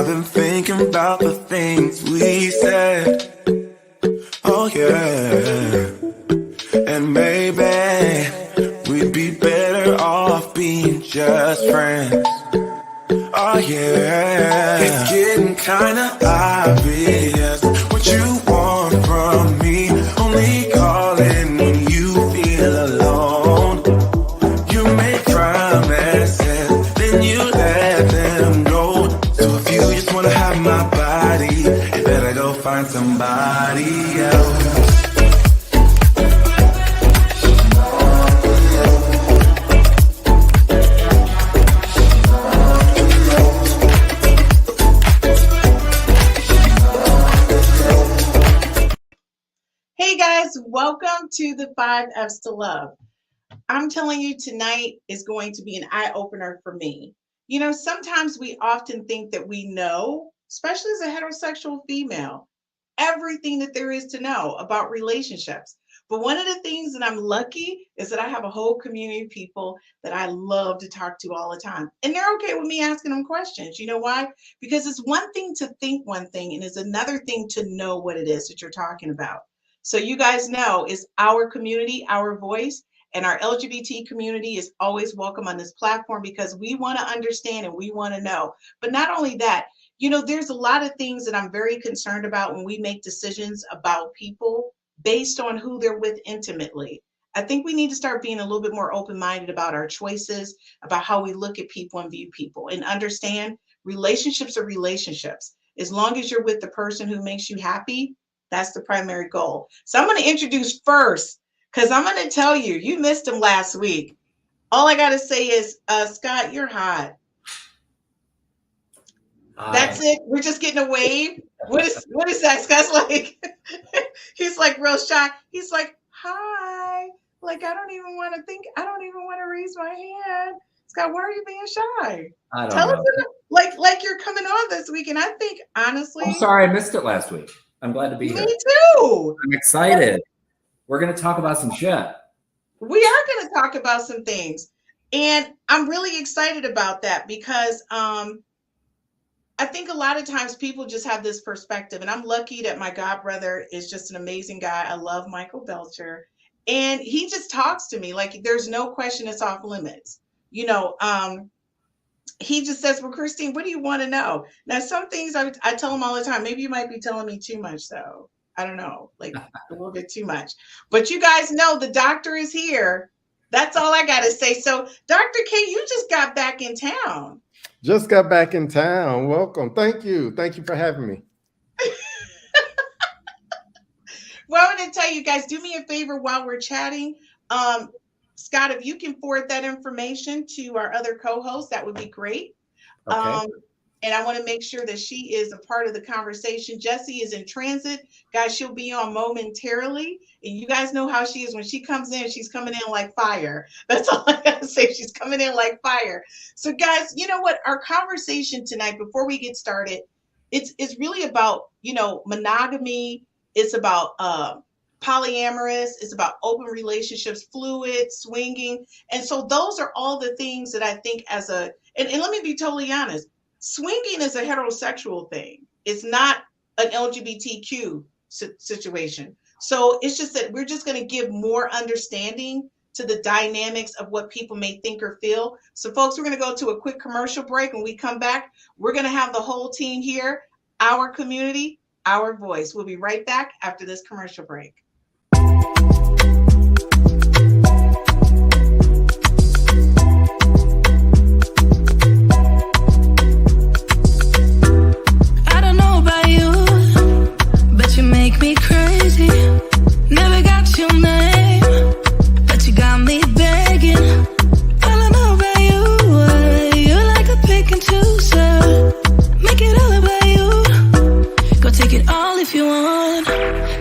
I've been thinking about the things we said. Oh yeah. And maybe we'd be better off being just friends. Oh yeah. It's getting kinda obvious what you want from me. Only calling when you feel alone. You make promises, then you let them go. So if you just wanna have my body, you better go find somebody else. Hey guys, welcome to the 5 F's to Love. I'm telling you, tonight is going to be an eye-opener for me. You know, sometimes we often think that we know, especially as a heterosexual female, everything that there is to know about relationships. But one of the things that I'm lucky is that I have a whole community of people that I love to talk to all the time. And they're okay with me asking them questions. You know why? Because it's one thing to think one thing, and it's another thing to know what it is that you're talking about. So you guys know it's our community, our voice, and our LGBT community is always welcome on this platform because we want to understand and we want to know. But not only that, you know, there's a lot of things that I'm very concerned about when we make decisions about people based on who they're with intimately. I think we need to start being a little bit more open-minded about our choices, about how we look at people and view people, and understand relationships are relationships. As long as you're with the person who makes you happy, that's the primary goal. So I'm going to introduce first, because I'm going to tell you, you missed him last week. All I got to say is, Scott, you're hot. Hi. That's it. We're just getting a wave. What is that? Scott's like, he's like real shy. He's like, hi. Like, I don't even want to raise my hand. Scott, why are you being shy? I don't know. Us, like you're coming on this week. And I think, honestly. I'm sorry I missed it last week. I'm glad to be here. Me too. I'm excited. We're going to talk about some shit. We are going to talk about some things. And I'm really excited about that because I think a lot of times people just have this perspective. And I'm lucky that my godbrother is just an amazing guy. I love Michael Belcher. And he just talks to me like there's no question it's off limits. You know, he just says, well, Christine, what do you want to know? Now, some things I tell him all the time. Maybe you might be telling me too much, though. I don't know, like a little bit too much. But you guys know the doctor is here. That's all I got to say. So, Dr. K, you just got back in town. Just got back in town. Welcome. Thank you. Thank you for having me. Well, I'm going to tell you guys, do me a favor while we're chatting. Scott, if you can forward that information to our other co-hosts, that would be great. Okay. And I want to make sure that she is a part of the conversation. Jessie is in transit. Guys, she'll be on momentarily. And you guys know how she is. When she comes in, she's coming in like fire. That's all I got to say. She's coming in like fire. So, guys, you know what? Our conversation tonight, before we get started, it's really about, you know, monogamy. It's about polyamorous, it's about open relationships, fluid, swinging. And so those are all the things that I think and let me be totally honest, swinging is a heterosexual thing. It's not an LGBTQ situation. So it's just that we're just going to give more understanding to the dynamics of what people may think or feel. So folks, we're going to go to a quick commercial break. When we come back, we're going to have the whole team here, our community, our voice. We'll be right back after this commercial break.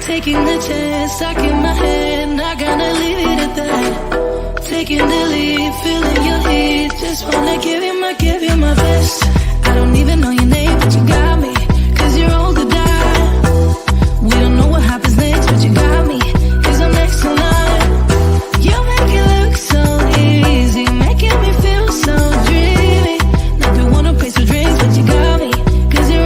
Taking the chance, stuck in my head, not gonna leave it at that. Taking the lead, feeling your heat, just wanna give you my best. I don't even know your name, but you got me, 'cause you're all the die. We don't know what happens next, but you got me, 'cause I'm next in line. You make it look so easy, making me feel so dreamy. Not to wanna play some drinks, but you got me, 'cause you're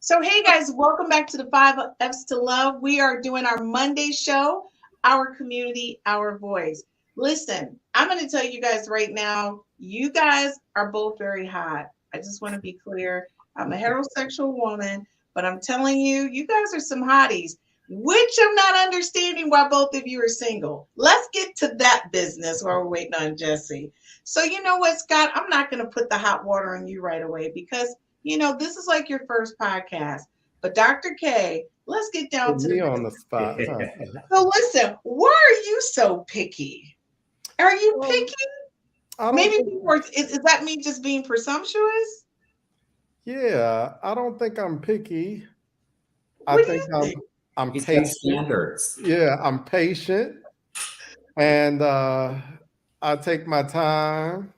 So, hey guys, welcome back to the 5 F's to Love. We are doing our Monday show, Our Community, Our Voice. Listen, I'm going to tell you guys right now, you guys are both very hot. I just want to be clear. I'm a heterosexual woman, but I'm telling you, you guys are some hotties, which I'm not understanding why both of you are single. Let's get to that business while we're waiting on Jesse. So, you know what, Scott? I'm not going to put the hot water on you right away because this is like your first podcast. But Dr. K, let's get down Put to me the on the spot. Huh? So listen, why are you so picky? Are you Well, picky? I don't Maybe think, is that me just being presumptuous? yeah, I don't think I'm picky. I What do think you I'm think? I'm He's got patient. standards. Yeah, I'm patient, and I take my time,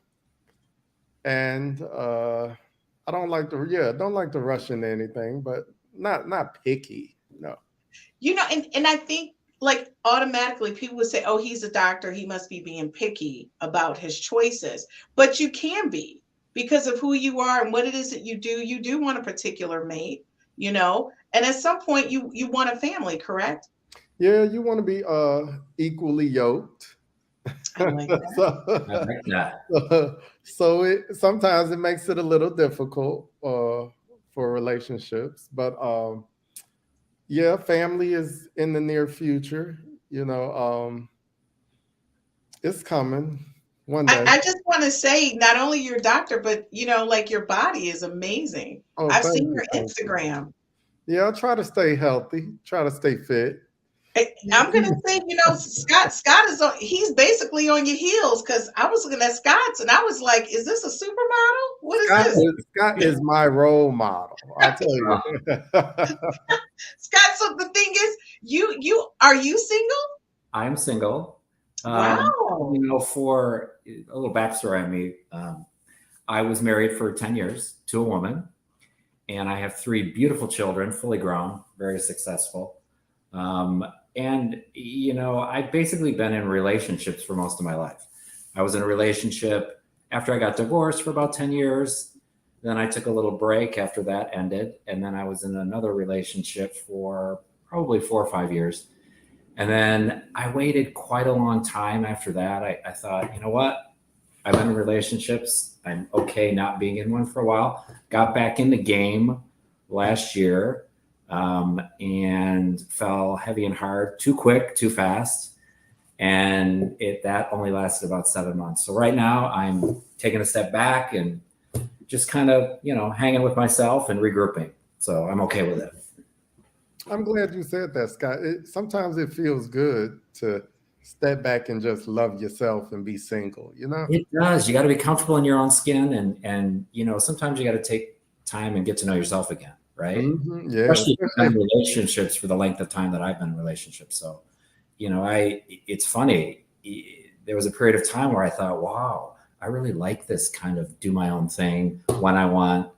and I don't like to rush into anything, but not picky. No. And I think like automatically people would say, oh, he's a doctor. He must be being picky about his choices. But you can be because of who you are and what it is that you do. You do want a particular mate, and at some point you want a family, correct? Yeah, you want to be equally yoked. I like that. I like that. So it sometimes it makes it a little difficult for relationships, but yeah, family is in the near future. You know, it's coming one day. I just want to say, not only your doctor, but like your body is amazing. Oh, I've thank seen you, your thank you. Instagram. Yeah, I try to stay healthy, try to stay fit. I'm gonna say, Scott he's basically on your heels because I was looking at Scott's and I was like, is this a supermodel? What is this? Scott is my role model. I tell you. Scott, so the thing is, you are you single? I'm single. Wow. For a little backstory on me, I was married for 10 years to a woman, and I have 3 beautiful children, fully grown, very successful. I've basically been in relationships for most of my life. I was in a relationship after I got divorced for about 10 years. Then I took a little break after that ended. And then I was in another relationship for probably 4 or 5 years. And then I waited quite a long time after that. I thought, you know what? I've been in relationships. I'm okay not being in one for a while. Got back in the game last year. And fell heavy and hard, too quick, too fast. And that only lasted about 7 months. So right now I'm taking a step back and just kind of, hanging with myself and regrouping. So I'm okay with it. I'm glad you said that, Scott. Sometimes it feels good to step back and just love yourself and be single, It does. You got to be comfortable in your own skin. And sometimes you got to take time and get to know yourself again. Right. Mm-hmm, yeah. Especially if you've been in relationships for the length of time that I've been in relationships. So, it's funny. There was a period of time where I thought, wow, I really like this kind of do my own thing when I want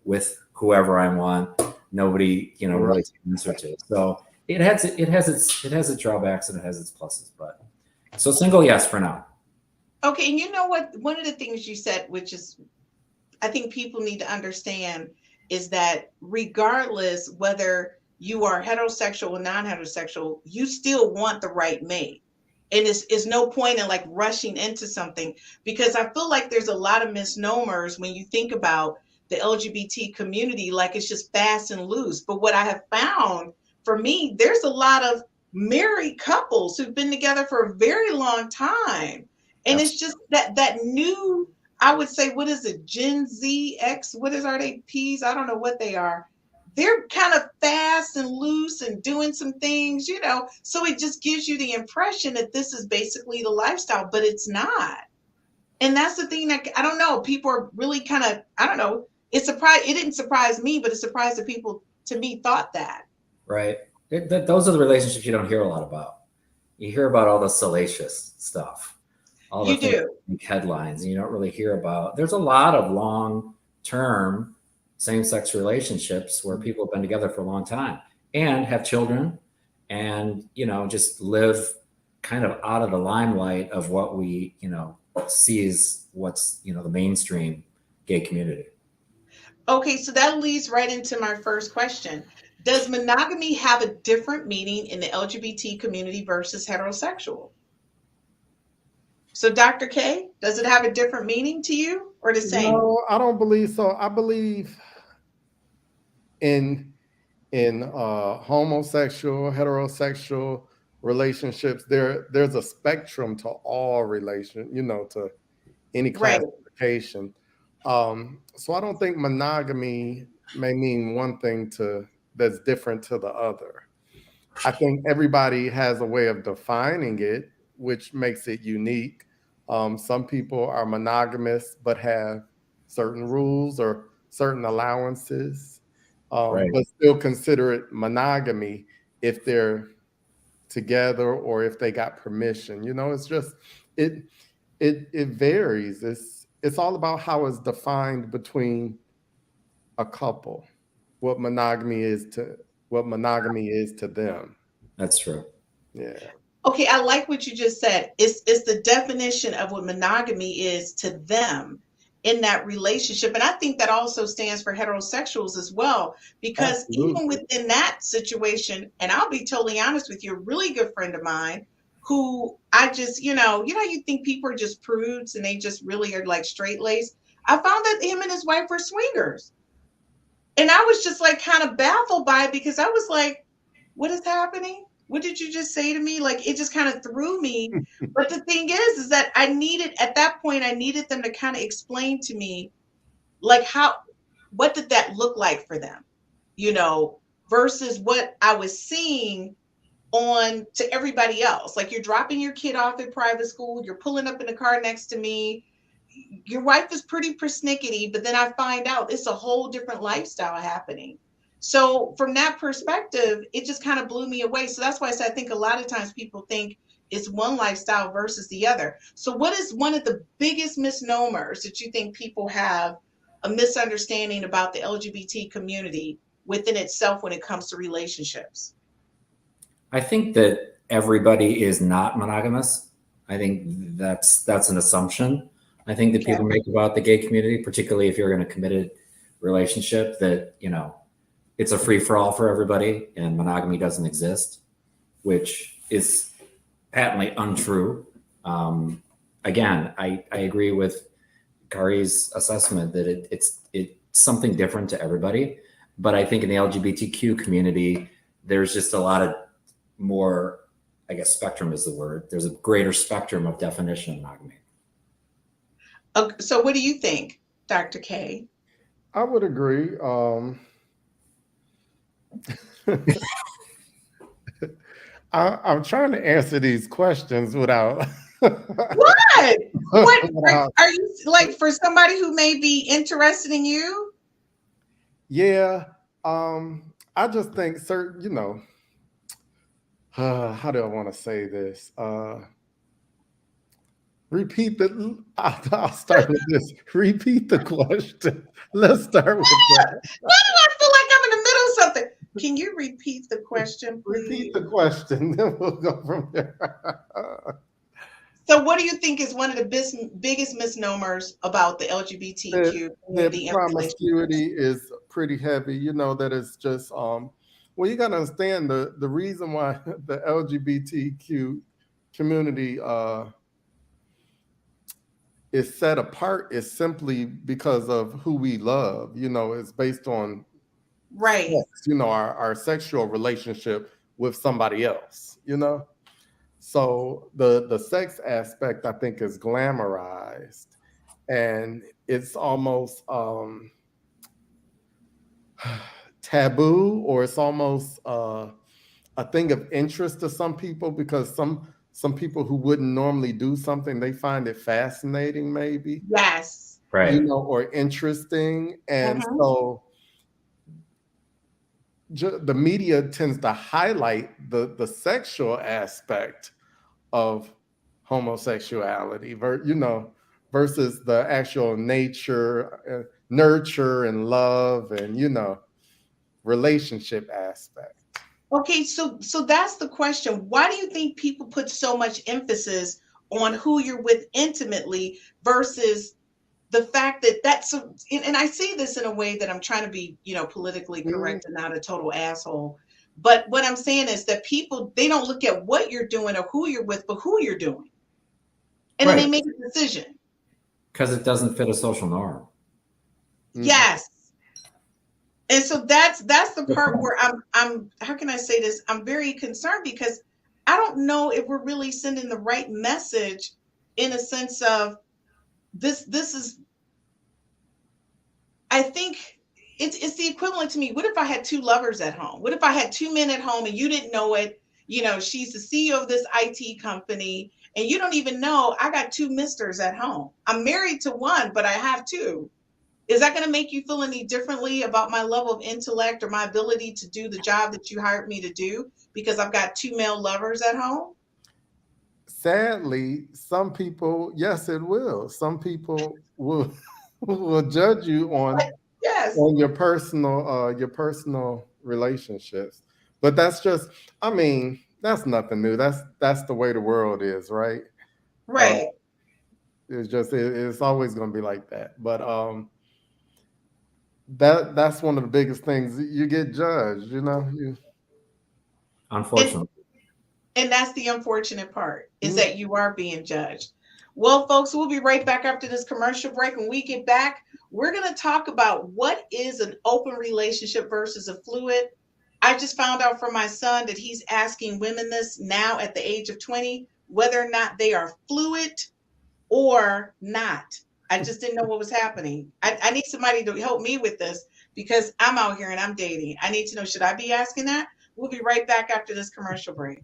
with whoever I want. Nobody, really taking answer to it. So it has its drawbacks and it has its pluses, but so single, yes, for now. Okay. And you know what? One of the things you said, which is, I think people need to understand, is that regardless whether you are heterosexual or non-heterosexual, you still want the right mate. And it's no point in like rushing into something, because I feel like there's a lot of misnomers when you think about the LGBT community, like it's just fast and loose. But what I have found for me, there's a lot of married couples who've been together for a very long time. And it's just that new, I would say, what is it? Gen Z, X, are they? Ps? I don't know what they are. They're kind of fast and loose and doing some things, so it just gives you the impression that this is basically the lifestyle, but it's not. And that's the thing that, I don't know, people are really kind of, I don't know, it didn't surprise me, but it surprised the people to me thought that. Right. Those are the relationships you don't hear a lot about. You hear about all the salacious stuff. All the You do. Headlines, and you don't really hear about. There's a lot of long-term same-sex relationships where people have been together for a long time and have children, and just live kind of out of the limelight of what we see as what's the mainstream gay community. Okay, so that leads right into my first question. Does monogamy have a different meaning in the LGBT community versus heterosexual? So, Dr. K, does it have a different meaning to you or the same? No, I don't believe so. I believe in homosexual, heterosexual relationships. There's a spectrum to all to any Right. classification. So I don't think monogamy may mean one thing that's different to the other. I think everybody has a way of defining it, which makes it unique. Some people are monogamous but have certain rules or certain allowances, Right. but still consider it monogamy if they're together or if they got permission. It's just it it varies. It's all about how it's defined between a couple, what monogamy is to them. That's true. Yeah. Okay, I like what you just said. It's the definition of what monogamy is to them in that relationship. And I think that also stands for heterosexuals as well, because even Absolutely. within that situation, and I'll be totally honest with you, a really good friend of mine who I just, you think people are just prudes and they just really are like straight laced. I found that him and his wife were swingers. And I was just like kind of baffled by it because I was like, what is happening? What did you just say to me? Like it just kind of threw me. But the thing is that at that point, I needed them to kind of explain to me, like what did that look like for them, versus what I was seeing on to everybody else. Like you're dropping your kid off at private school, you're pulling up in the car next to me, your wife is pretty persnickety, but then I find out it's a whole different lifestyle happening. So from that perspective, it just kind of blew me away. So that's why I said I think a lot of times people think it's one lifestyle versus the other. So what is one of the biggest misnomers that you think people have a misunderstanding about the LGBT community within itself when it comes to relationships? I think that everybody is not monogamous. I think that's an assumption. I think that people make about the gay community, particularly if you're in a committed relationship, that, it's a free for all for everybody and monogamy doesn't exist, which is patently untrue. Again, I agree with Kari's assessment that it's something different to everybody. But I think in the LGBTQ community, there's just a lot of more, I guess spectrum is the word. There's a greater spectrum of definition of monogamy. Okay, so what do you think, Dr. K? I would agree. I'm trying to answer these questions without. What? What without are you like for somebody who may be interested in you? yeah. I just think certain, how do I want to say this? I'll start with this. Repeat the question. Let's start with that. Why do I feel like I'm in the middle of something? Can you repeat the question, please? Repeat the question, then we'll go from there. So what do you think is one of the biggest misnomers about the LGBTQ community? The promiscuity is pretty heavy, that it's just well, you got to understand the reason why the LGBTQ community is set apart is simply because of who we love. It's based on right, sex, our sexual relationship with somebody else. So the sex aspect, I think, is glamorized, and it's almost taboo, or it's almost a thing of interest to some people, because some people who wouldn't normally do something, they find it fascinating, maybe, yes, Right. or interesting, and so the media tends to highlight the sexual aspect of homosexuality, versus the actual nature, nurture, and love, and relationship aspect. Okay, so that's the question. Why do you think people put so much emphasis on who you're with intimately versus the fact that that's so, and I see this in a way that I'm trying to be, politically correct and not a total asshole. But what I'm saying is that people, they don't look at what you're doing or who you're with, but who you're doing. And then they Right. make a decision. Because it doesn't fit a social norm. Yes. And so that's the part where I'm how can I say this? I'm very concerned because I don't know if we're really sending the right message in a sense of this is, I think it's the equivalent to me. What if I had two lovers at home? What if I had two men at home and you didn't know it? She's the CEO of this IT company and you don't even know I got two misters at home. I'm married to one, but I have two. Is that going to make you feel any differently about my level of intellect or my ability to do the job that you hired me to do because I've got two male lovers at home? Sadly, some people, yes, it will. Some people will will judge you Yes. on your personal relationships. But that's just, I mean, that's nothing new. That's the way the world is, right? Right. It's always going to be like that. But that's one of the biggest things. You get judged, Unfortunately. And that's the unfortunate part is that you are being judged. Well, folks, we'll be right back after this commercial break. When we get back, we're going to talk about what is an open relationship versus a fluid. I just found out from my son that he's asking women this now at the age of 20, whether or not they are fluid or not. I just didn't know what was happening. I need somebody to help me with this because I'm out here and I'm dating. I need to know, should I be asking that? We'll be right back after this commercial break.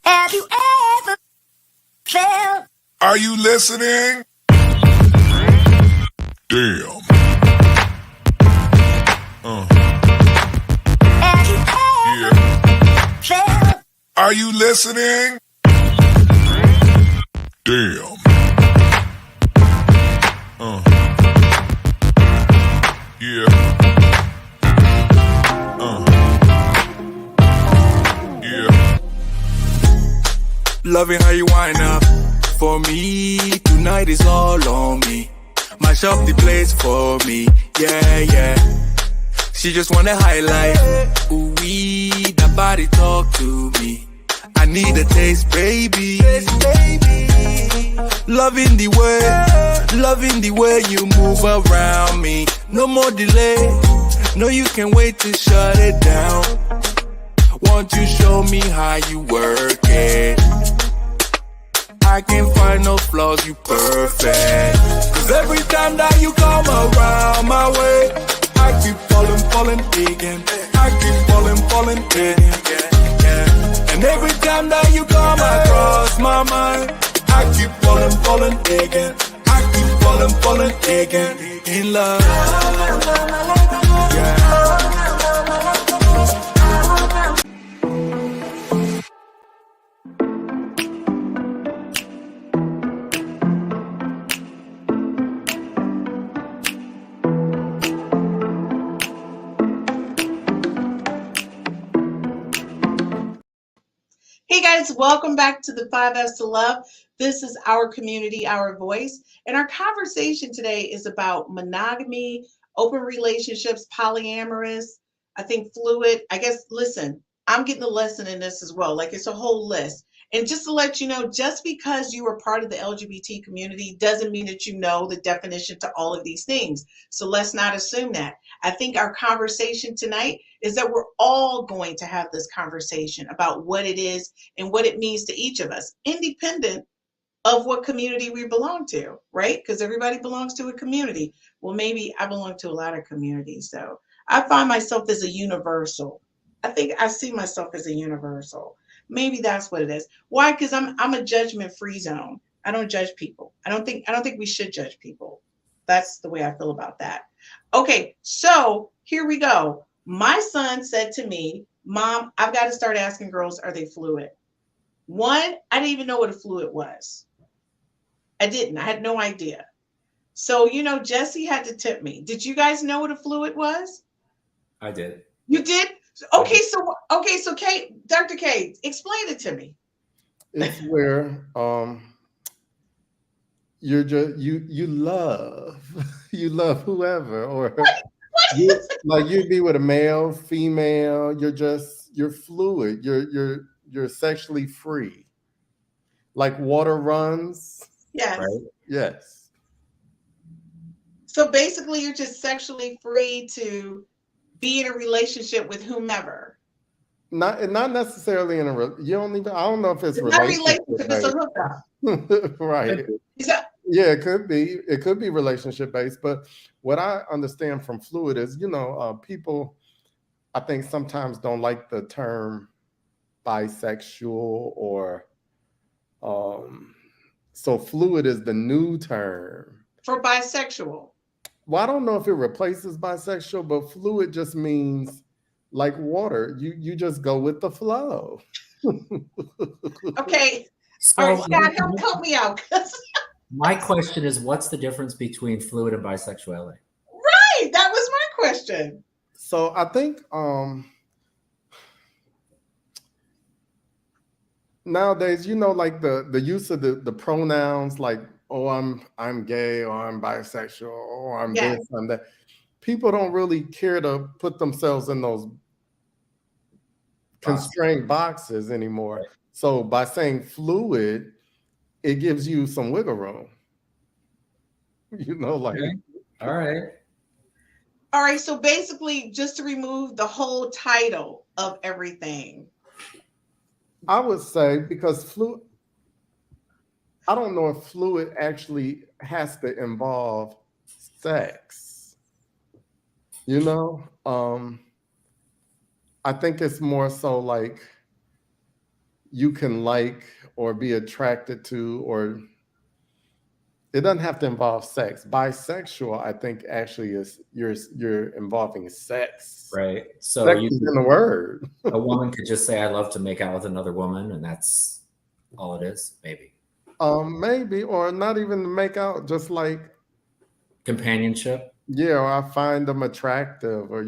Have you ever felt? Are you listening? Damn. Have you ever felt? Are you listening? Damn. Yeah. Yeah. Loving how you wind up for me. Tonight is all on me. Mash up the place for me. Yeah, yeah. She just wanna highlight. Ooh, that body talk to me. I need a taste, baby. Loving the way you move around me. No more delay. No, you can't wait to shut it down. Won't you show me how you work it? I can't find no flaws, you perfect. Cause every time that you come around my way, I keep falling again. I keep falling again. And every time that you come across my mind, I keep falling again. I keep falling again. In love. Yeah. Hey guys, welcome back to the 5Fs to Love. This is our community, our voice. And our conversation today is about monogamy, open relationships, polyamorous, I think fluid. I guess, listen, I'm getting a lesson in this as well. Like it's a whole list. And just to let you know, just because you are part of the LGBT community doesn't mean that you know the definition to all of these things. So let's not assume that. I think our conversation tonight is that we're all going to have this conversation about what it is and what it means to each of us, independent of what community we belong to, right? Because everybody belongs to a community. Well, maybe I belong to a lot of communities, so I find myself as a universal. I think I see myself as a universal. Maybe that's what it is. Why? Because I'm a judgment-free zone. I don't judge people. I don't think we should judge people. That's the way I feel about that. Okay, so here we go. My son said to me, Mom, I've got to start asking girls, are they fluid? One, I didn't even know what a fluid was. I didn't. I had no idea. So, Jesse had to tip me. Did you guys know what a fluid was? I did. You did? So Kate, Dr. K, explain it to me. It's where you're just you love you love whoever, or you'd be with a male, female. You're fluid. You're sexually free, like water runs. Yes. Right. Yes. So basically, you're just sexually free to be in a relationship with whomever. Not necessarily in a you don't even I don't know if it's Not relationship relationship, it's a hookup. right. Is that Yeah, it could be relationship based, but what I understand from fluid is, people I think sometimes don't like the term bisexual, or so fluid is the new term. for bisexual? Well, I don't know if it replaces bisexual, but fluid just means like water. You just go with the flow. Okay. So All right, Scott, help me out. my question is, what's the difference between fluid and bisexuality? Right, that was my question. So I think nowadays, like the use of the pronouns, like, oh, I'm gay, or I'm bisexual, or I'm Yes. this, I'm that. People don't really care to put themselves in those constrained boxes anymore. Right. So by saying fluid, it gives you some wiggle room. Like. Okay. All right. All right, so basically, just to remove the whole title of everything. I would say, because I don't know if fluid actually has to involve sex. I think it's more so like you can like or be attracted to, or it doesn't have to involve sex. Bisexual, I think, actually is you're involving sex. Right. So Sex is in the word. a woman could just say, I love to make out with another woman, and that's all it is, maybe. Maybe, or not even to make out, just like Companionship. yeah, or I find them attractive, or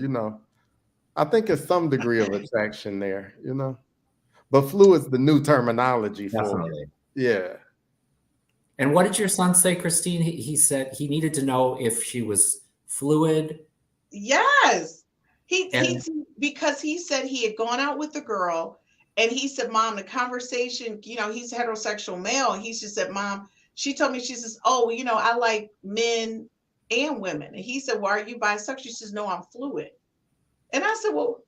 I think it's some degree of attraction there, But fluid's the new terminology for Definitely. it. Yeah. And what did your son say, Christine? He said he needed to know if she was fluid. Yes. Because he said he had gone out with the girl, and he said, Mom, the conversation, he's a heterosexual male. And he just said, Mom, she told me, she says, oh, I like men and women. And he said, well, are you bisexual? She says, no, I'm fluid. And I said, well,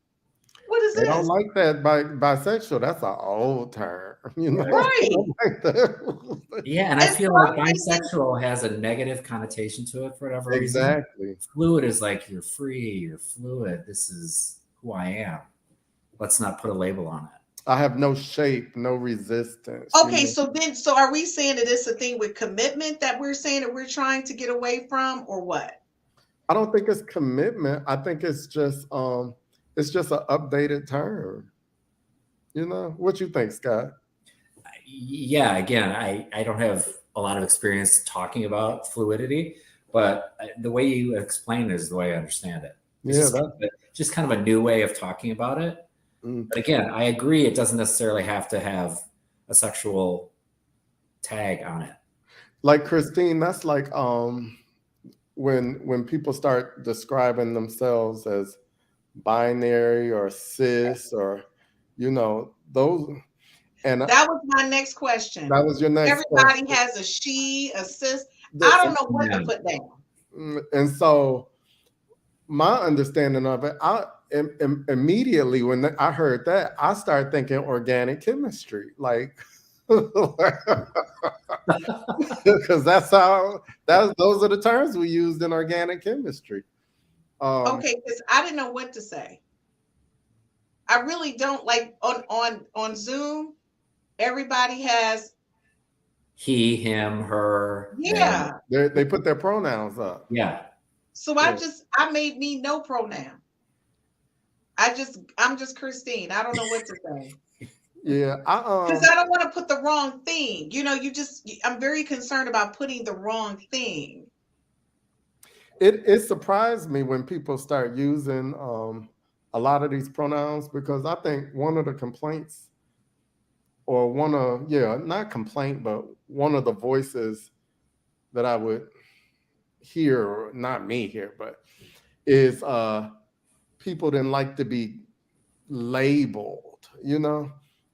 what is They this? don't like that bisexual. That's an old term. Right. Like that. Yeah, and I feel like bisexual has a negative connotation to it for whatever reason. Exactly. Fluid is like, you're free, you're fluid. This is who I am. Let's not put a label on it. I have no shape, no resistance. Okay, so are we saying that it's a thing with commitment that we're saying that we're trying to get away from, or what? I don't think it's commitment. I think it's just an updated term. What you think, Scott? Yeah, again, I don't have a lot of experience talking about fluidity, but the way you explain it is the way I understand it. It's just kind of a new way of talking about it. But again, I agree, it doesn't necessarily have to have a sexual tag on it. Like Christine, that's like when people start describing themselves as binary or cis, or those. And that was my next question. That was your next Everybody question. has a she, a cis. I don't know what to put down. And so my understanding of it, immediately when I heard that, I started thinking organic chemistry, like, because those are the terms we used in organic chemistry. Okay, because I didn't know what to say. I really don't, like on Zoom. Everybody has he, him, her. Yeah. They put their pronouns up. Yeah. So I made me no pronoun. I'm just Christine. I don't know what to say. Yeah, Because I don't want to put the wrong thing. I'm very concerned about putting the wrong thing. it surprised me when people start using a lot of these pronouns, because I think one of the complaints, or not complaint, but one of the voices that I would hear, or not me here, but is people didn't like to be labeled,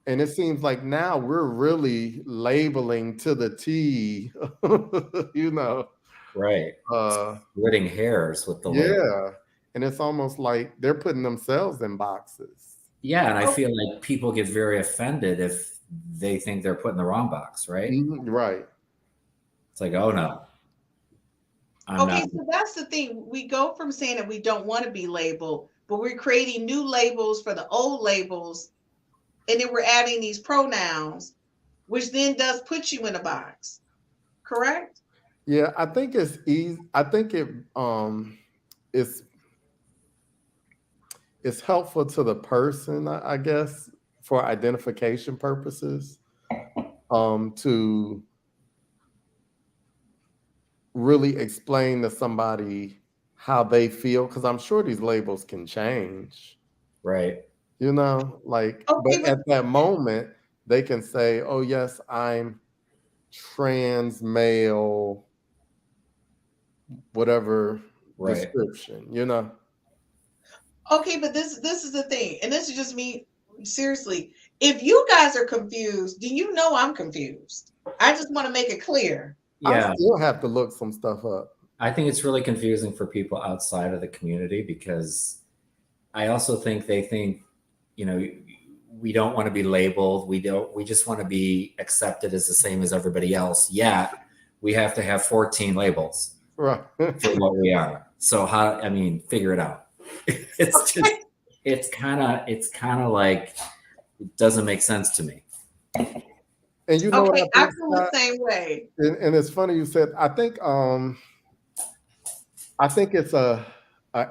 and it seems like now we're really labeling to the T, Right. uh Splitting hairs with the label. yeah, and it's almost like they're putting themselves in boxes. Yeah, and I feel like people get very offended if they think they're put in the wrong box, right? Right. It's like, oh no, I'm Okay, not. so that's the thing. We go from saying that we don't want to be labeled, but we're creating new labels for the old labels, and then we're adding these pronouns, which then does put you in a box. Correct? Yeah, I think it's easy. I think it's it's helpful to the person, I guess, for identification purposes, to really explain to somebody how they feel, because I'm sure these labels can change, Right. like, Okay, but at that moment they can say, oh yes, I'm trans male, whatever Right. description, Okay, but this is the thing, and this is just me. Seriously, if you guys are confused, do you know I'm confused? I just want to make it clear. I Yeah. still have to look some stuff up. I think it's really confusing for people outside of the community, because I also think they think, we don't want to be labeled. We just want to be accepted as the same as everybody else. Yet we have to have 14 labels Right. for what we are. So figure it out. It's just, it's kind of like, it doesn't make sense to me. And you know Okay, what I I think, feel the Scott? same way. And it's funny you said, I think it's a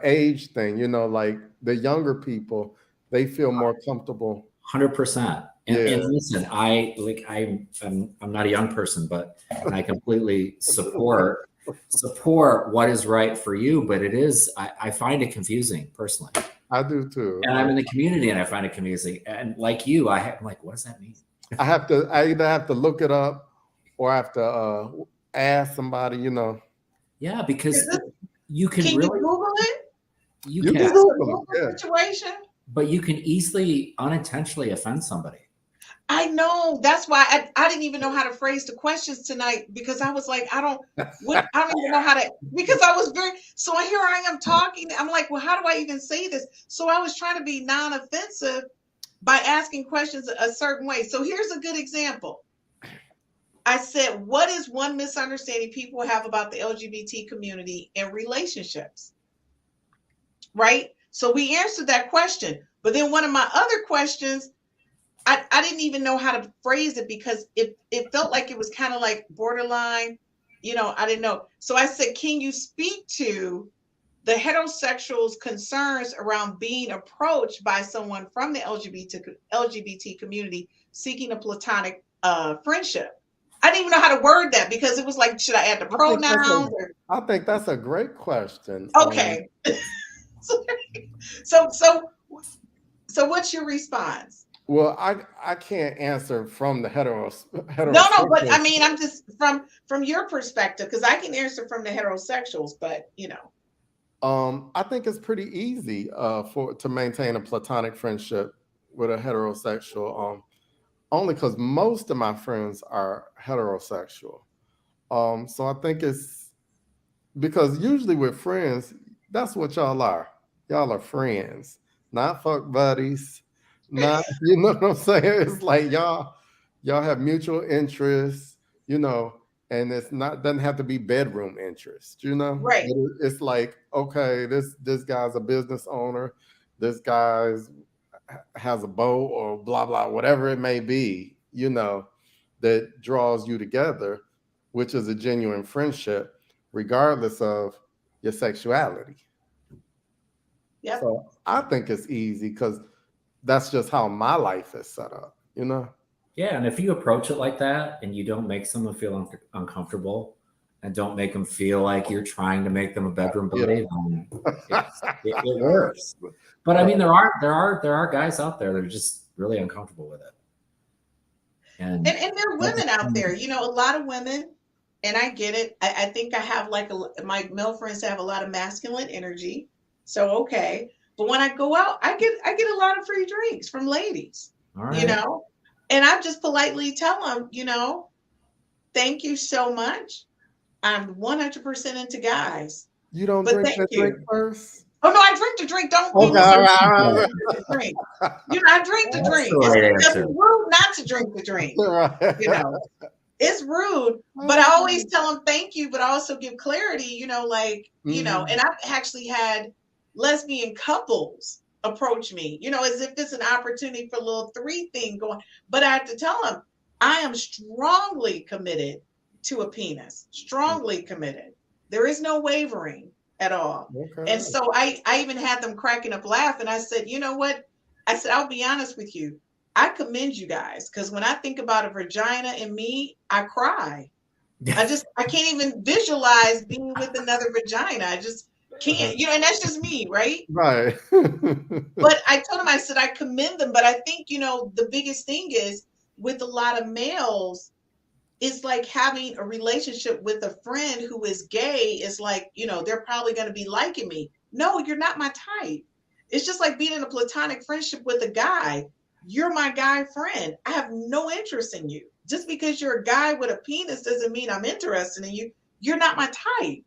age thing, like the younger people, they feel more comfortable. 100%. And Yeah. listen, I'm not a young person, but I completely support what is right for you. But I find it confusing personally. I do too. And I'm in the community and I find it confusing. And like you, I'm like, what does that mean? I either have to look it up, or I have to ask somebody, Yeah, because you can Can really you Google it? you You can, can Google it, yeah. Situation. but you can easily unintentionally offend somebody. I know. That's why I didn't even know how to phrase the questions tonight, because I was like, I don't even know how to, because I was so here I am talking. I'm like, well, how do I even say this? So I was trying to be non-offensive by asking questions a certain way. So here's a good example. I said, what is one misunderstanding people have about the LGBT community and relationships? Right? So we answered that question. But then one of my other questions, I didn't even know how to phrase it, because it felt like it was kind of like borderline, I didn't know. So I said, can you speak to the heterosexuals' concerns around being approached by someone from the LGBT community seeking a platonic friendship? I didn't even know how to word that, because it was like, should I add the pronouns? I think that's a great question. Okay. So what's your response? Well, I can't answer from the hetero. No, but I mean, I'm just from your perspective, because I can answer from the heterosexuals, but I think it's pretty easy to maintain a platonic friendship with a heterosexual. Only because most of my friends are heterosexual. So I think it's because usually with friends, that's what y'all are. Y'all are friends, not fuck buddies. Not, you know what I'm saying? It's like y'all have mutual interests, and it's not, doesn't have to be bedroom interest, Right. It's like, okay, this guy's a business owner, this guy's has a boat, or blah blah, whatever it may be, that draws you together, which is a genuine friendship, regardless of your sexuality. Yep. So I think it's easy, because that's just how my life is set up. you know? Yeah, and if you approach it like that and you don't make someone feel uncomfortable and don't make them feel like you're trying to make them a bedroom buddy, then it works. But I mean, there are guys out there that are just really uncomfortable with it. And And there are women out there, you know, a lot of women, and I get it. I think I have like my male friends have a lot of masculine energy. So okay. But when I go out, I get a lot of free drinks from ladies, all you right. know, and I just politely tell them, you know, thank you so much. I'm 100% into guys, You don't but drink thank the drink you. first? Oh no, I drink the drink. Don't be Okay, all right, all misunderstanding. right, I drink the drink. You know, I drink the That's the drink. It's right because answer. it's rude not to drink the drink. all right. You know, it's rude, but I always tell them thank you, but I also give clarity, you know, like, you know, and I've actually had lesbian couples approach me, you know, as if it's an opportunity for a little three thing going. But I have to tell them, I am strongly committed to a penis, strongly committed. There is no wavering at all. Okay. And so I even had them cracking up laughing. I said, you know what? I said, I'll be honest with you. I commend you guys because when I think about a vagina and me, I cry. I can't even visualize being with another vagina. I just can't, you know, and that's just me, right? Right. But I told him, I said, I commend them. But I think, you know, the biggest thing is with a lot of males, it's like having a relationship with a friend who is gay is like, you know, they're probably going to be liking me. No, you're not my type. It's just like being in a platonic friendship with a guy. You're my guy friend. I have no interest in you. Just because you're a guy with a penis doesn't mean I'm interested in you. You're not my type.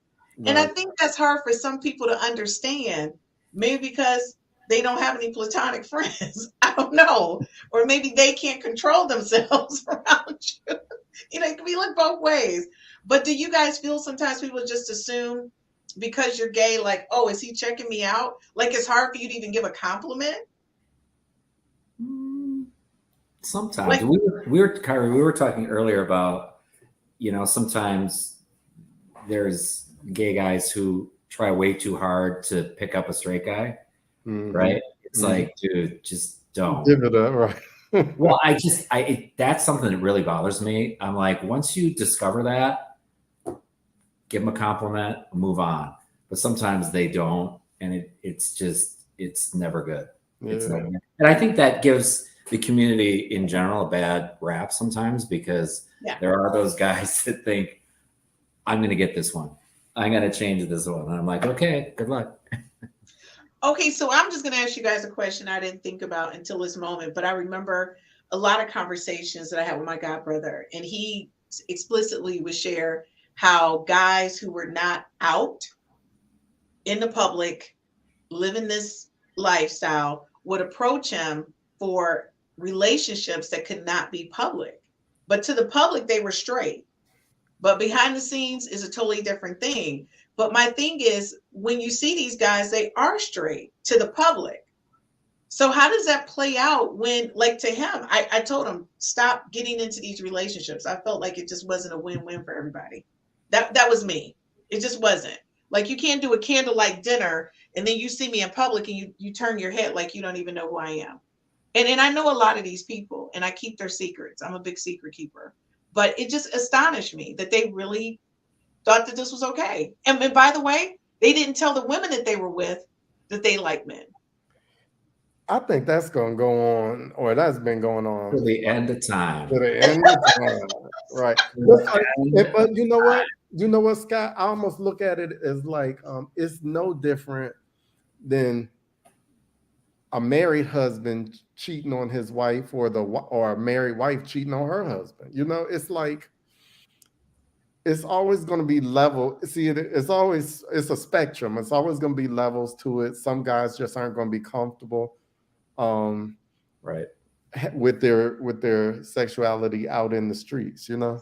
And I Right. think that's hard for some people to understand, maybe because they don't have any platonic friends. I don't know. Or maybe they can't control themselves around you. You know, it can be looked both ways. But do you guys feel sometimes people just assume because you're gay, like, oh, is he checking me out? Like it's hard for you to even give a compliment? Sometimes Like, Kyrie, we were talking earlier about, you know, sometimes there's gay guys who try way too hard to pick up a straight guy, right? It's like, dude, just don't. Give it up, right? Well, that's something that really bothers me. I'm like, once you discover that, give them a compliment, move on. But sometimes they don't, and it's never good. It's never good. And I think that gives the community in general a bad rap sometimes because there are those guys that think, I'm going to get this one. I'm going to change this one. And I'm like, okay, good luck. okay, so I'm just going to ask you guys a question I didn't think about until this moment, but I remember a lot of conversations that I had with my god brother, and he explicitly would share how guys who were not out in the public living this lifestyle would approach him for relationships that could not be public. But to the public, they were straight. But behind the scenes is a totally different thing. But my thing is, when you see these guys, they are straight to the public. So how does that play out when, like to him, I told him, stop getting into these relationships. I felt like it just wasn't a win-win for everybody. That was me. It just wasn't. Like you can't do a candlelight dinner and then you see me in public and you turn your head like you don't even know who I am. And I know a lot of these people and I keep their secrets. I'm a big secret keeper. But it just astonished me that they really thought that this was okay. And by the way, they didn't tell the women that they were with that they like men. I think that's going to go on, or that's been going on To the end of time. to the end of time, right? But you know what? You know what, Scott? I almost look at it as like it's no different than a married husband cheating on his wife, or a married wife cheating on her husband. You know, it's like it's always going to be level. See, it's a spectrum. It's always going to be levels to it. Some guys just aren't going to be comfortable. Right. With their sexuality out in the streets, you know,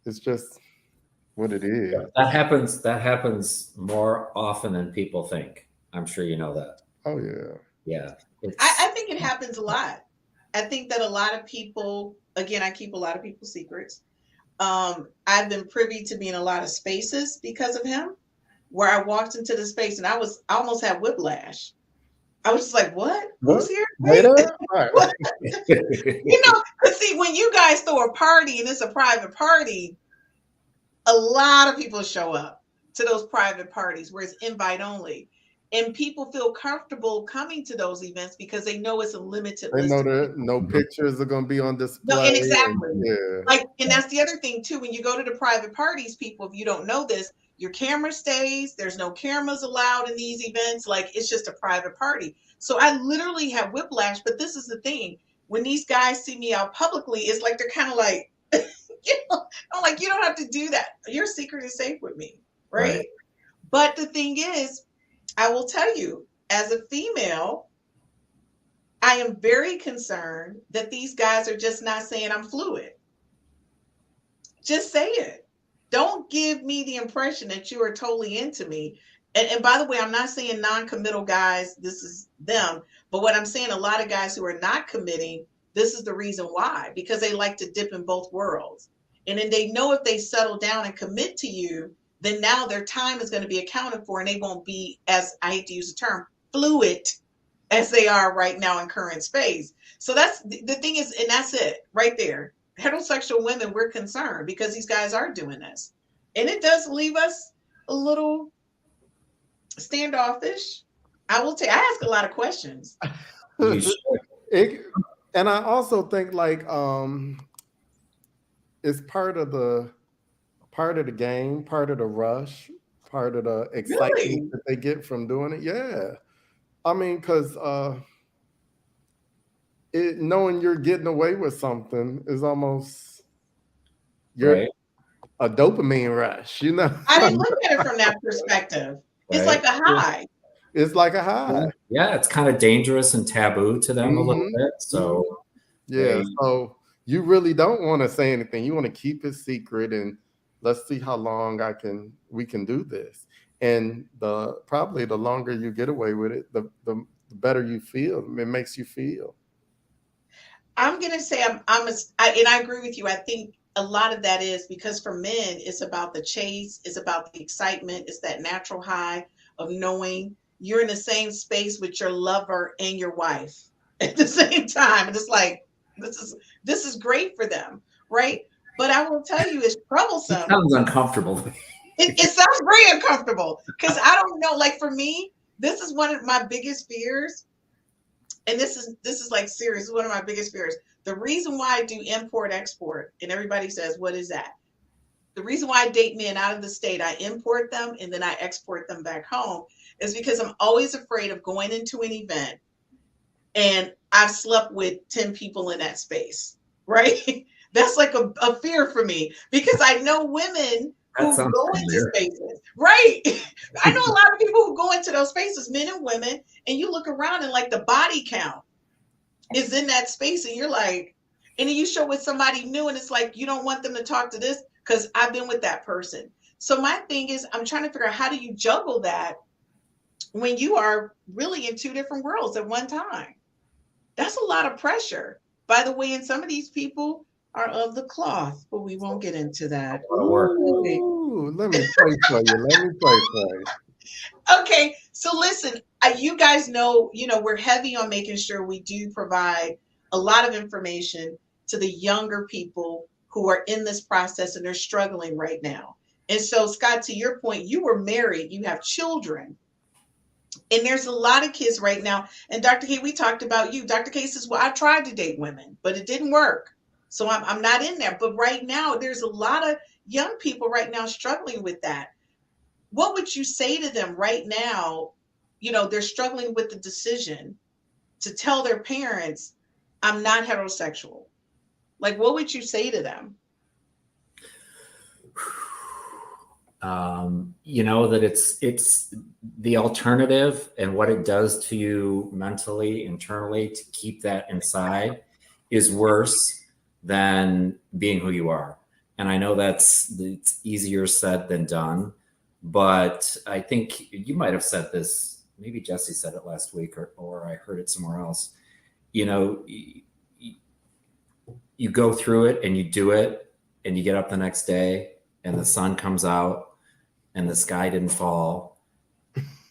it's just what it is. That happens more often than people think. I'm sure you know that. Oh yeah. Yeah. I think it happens a lot. I think that a lot of people, again, I keep a lot of people's secrets. I've been privy to be in a lot of spaces because of him, where I walked into the space and I almost had whiplash. I was just like, what? What? Who's here? Later? Right. What? You know, but see, when you guys throw a party and it's a private party, a lot of people show up to those private parties where it's invite only. And people feel comfortable coming to those events because they know it's a limited They list know of that people. no pictures are going to be on No, display. and exactly. Yeah. Like, and that's the other thing too. When you go to the private parties, people, if you don't know this, your camera stays. There's no cameras allowed in these events. Like, it's just a private party. So I literally have whiplash. But this is the thing: when these guys see me out publicly, it's like they're kind of like, I'm like, you don't have to do that. Your secret is safe with me, right? Right. But the thing is, I will tell you, as a female, I am very concerned that these guys are just not saying I'm fluid. Just say it. Don't give me the impression that you are totally into me. And by the way, I'm not saying non-committal guys, this is them. But what I'm saying, a lot of guys who are not committing, this is the reason why, because they like to dip in both worlds. And then they know if they settle down and commit to you, then now their time is going to be accounted for and they won't be, as I hate to use the term, fluid as they are right now in current space. So that's the thing is, and that's it right there. Heterosexual women, we're concerned because these guys are doing this. And it does leave us a little standoffish. I will tell I ask a lot of questions. You should. And I also think like it's part of the game, part of the rush, part of the excitement Really? that they get from doing it. Yeah. I mean, because knowing you're getting away with something is almost Right. a dopamine rush, you know? I didn't look at it from that perspective. It's Right. like a high. It's like a high. Yeah, it's kind of dangerous and taboo to them a little Mhm. bit. So Yeah. they- So you really don't want to say anything. You want to keep it secret and let's see how long we can do this. And probably the longer you get away with it, the better you feel. It makes you feel. I'm gonna say and I agree with you. I think a lot of that is because for men, it's about the chase, it's about the excitement, it's that natural high of knowing you're in the same space with your lover and your wife at the same time. And it's like this is great for them, right? But I will tell you, it's it troublesome. sounds uncomfortable. It sounds very uncomfortable because I don't know. Like for me, this is one of my biggest fears. And this is like serious. This is one of my biggest fears. The reason why I do import export, and everybody says, what is that? The reason why I date men out of the state, I import them and then I export them back home, is because I'm always afraid of going into an event and I've slept with 10 people in that space, right? That's like a fear for me because I know women who go into spaces, right? I know a lot of people who go into those spaces, men and women, and you look around and like the body count is in that space and you're like, and then you show with somebody new and it's like, you don't want them to talk to this because I've been with that person. So my thing is, I'm trying to figure out how do you juggle that when you are really in two different worlds at one time? That's a lot of pressure. By the way, and some of these people are of the cloth, but we won't get into that. Ooh, let me pray for you. Let me pray for you. Okay, so listen, you guys know, we're heavy on making sure we do provide a lot of information to the younger people who are in this process and they're struggling right now. And so, Scott, to your point, you were married, you have children. And there's a lot of kids right now. And Dr. K, we talked about you. Dr. K says, well, I tried to date women, but it didn't work. So I'm not in there. But right now, there's a lot of young people right now struggling with that. What would you say to them right now? They're struggling with the decision to tell their parents, I'm not heterosexual. Like, what would you say to them? That it's the alternative and what it does to you mentally, internally, to keep that inside is worse than being who you are. And I know it's easier said than done, but I think you might have said this, maybe Jesse said it last week or I heard it somewhere else. You go through it and you do it and you get up the next day and the sun comes out and the sky didn't fall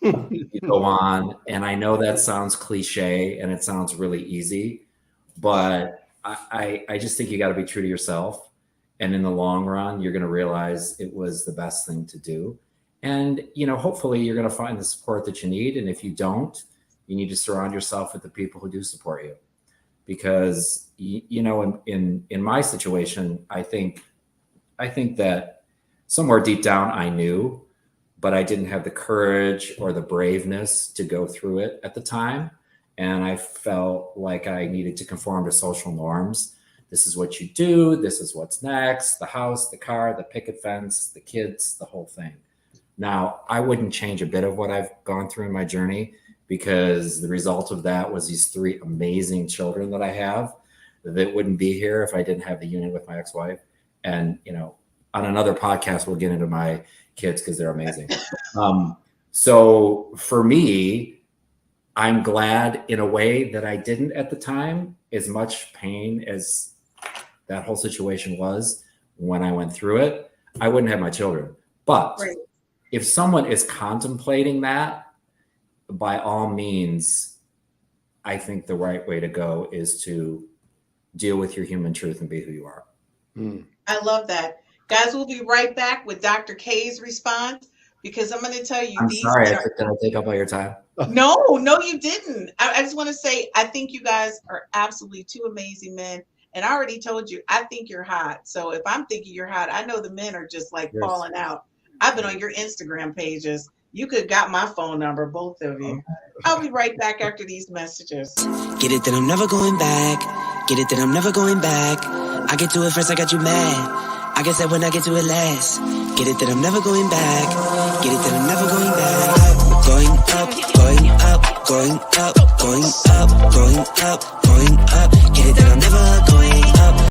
You go on, and I know that sounds cliche and it sounds really easy, but I just think you got to be true to yourself. And in the long run, you're going to realize it was the best thing to do. And, hopefully you're going to find the support that you need. And if you don't, you need to surround yourself with the people who do support you. Because, in my situation, I think that somewhere deep down I knew, but I didn't have the courage or the braveness to go through it at the time. And I felt like I needed to conform to social norms. This is what you do. This is what's next. The house, the car, the picket fence, the kids, the whole thing. Now, I wouldn't change a bit of what I've gone through in my journey, because the result of that was these 3 amazing children that I have that wouldn't be here if I didn't have the union with my ex-wife. And, on another podcast, we'll get into my kids because they're amazing. So for me, I'm glad in a way that I didn't at the time, as much pain as that whole situation was when I went through it. I wouldn't have my children. But Right. if someone is contemplating that, by all means, I think the right way to go is to deal with your human truth and be who you are. I love that. Guys, we'll be right back with Dr. K's response, because I'm going to tell you, I'm these sorry, men did I take up all your time? No, you didn't. I just want to say, I think you guys are absolutely 2 amazing men. And I already told you, I think you're hot. So if I'm thinking you're hot, I know the men are just like Yes. falling out. I've been on your Instagram pages. You could have got my phone number, both of you. I'll be right back after these messages. Get it that I'm never going back. Get it that I'm never going back. I get to it first, I got you mad. I guess that when I get to it last. Get it that I'm never going back. Get it that I'm never going back. Going up, going up, going up, going up, going up, going up. Get it that I'm never going up.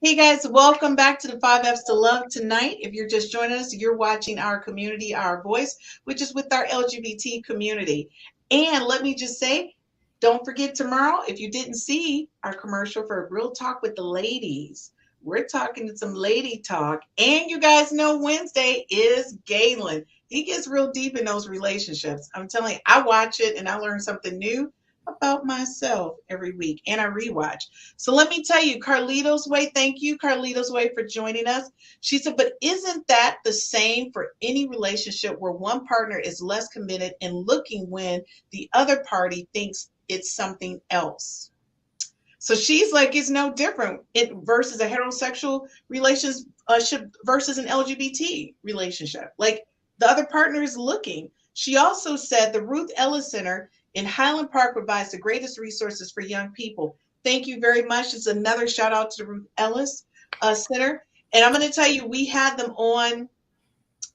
Hey guys, welcome back to the 5 F's to Love tonight. If you're just joining us, you're watching our community, Our Voice, which is with our LGBT community. And let me just say, don't forget tomorrow, if you didn't see our commercial for Real Talk with the Ladies, we're talking to some lady talk. And you guys know Wednesday is Galen. He gets real deep in those relationships. I'm telling you, I watch it and I learn something new about myself every week, and I rewatch. So let me tell you, Carlito's Way, thank you, Carlito's Way, for joining us. She said, but isn't that the same for any relationship where one partner is less committed and looking when the other party thinks it's something else? So she's like, it's no different versus a heterosexual relationship versus an LGBT relationship. Like the other partner is looking. She also said the Ruth Ellis Center in Highland Park provides the greatest resources for young people. Thank you very much. It's another shout out to the Ruth Ellis Center. And I'm going to tell you, we had them on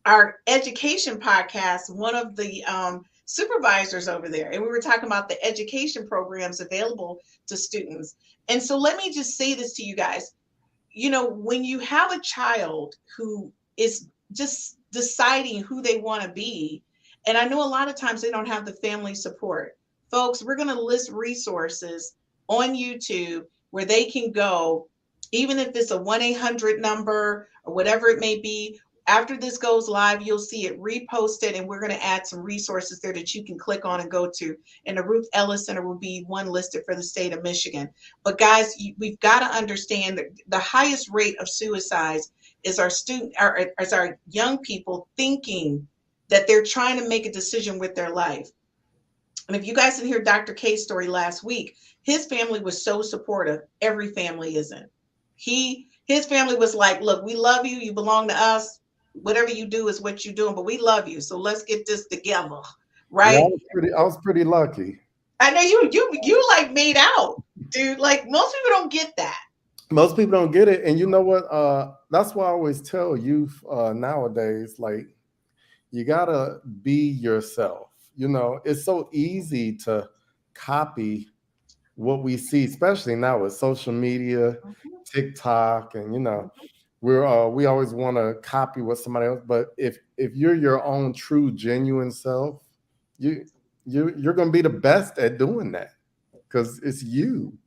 our education podcast, one of the supervisors over there. And we were talking about the education programs available to students. And so let me just say this to you guys. You know, when you have a child who is just deciding who they want to be, and I know a lot of times they don't have the family support. folks, we're going to list resources on YouTube where they can go, even if it's a 1-800 number or whatever it may be. After this goes live, you'll see it reposted, and we're going to add some resources there that you can click on and go to. And the Ruth Ellis Center will be one listed for the state of Michigan. But guys, we've got to understand that the highest rate of suicides is our young people thinking that they're trying to make a decision with their life. And if you guys didn't hear Dr. K's story last week, his family was so supportive. Every family isn't. His family was like, look, we love you. You belong to us. Whatever you do is what you're doing, but we love you. So let's get this together. Right. Yeah, I was pretty lucky. I know you like made out, dude. Like most people don't get that. Most people don't get it. And you know what? That's why I always tell youth nowadays, like, you gotta be yourself. You know, it's so easy to copy what we see, especially now with social media, TikTok, and you know, we always want to copy what somebody else. But if you're your own true, genuine self, you're gonna be the best at doing that because it's you.